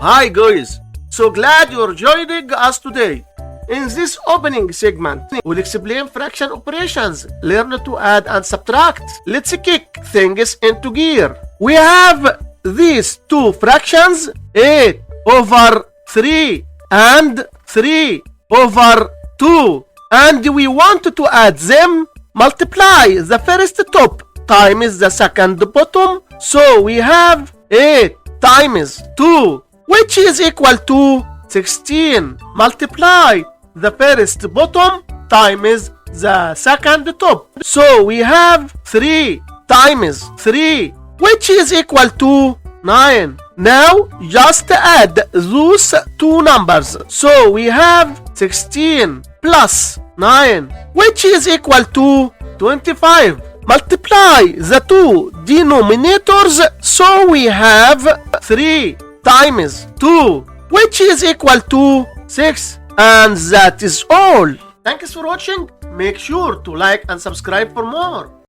Hi guys, so glad you're joining us today. In this opening segment, we'll explain fraction operations, learn to add and subtract. Let's kick things into gear. We have these two fractions, 8 over 3 and 3 over 2. And we want to add them, multiply the first top times the second bottom. So we have 8 times 2, which is equal to 16. Multiply the first bottom times the second top. So we have 3 times 3, which is equal to 9. Now just add those two numbers. So we have 16 plus 9, which is equal to 25. Multiply the two denominators. So we have 3 times 2, which is equal to 6. And that is all. Thanks for watching. Make sure to like and subscribe for more.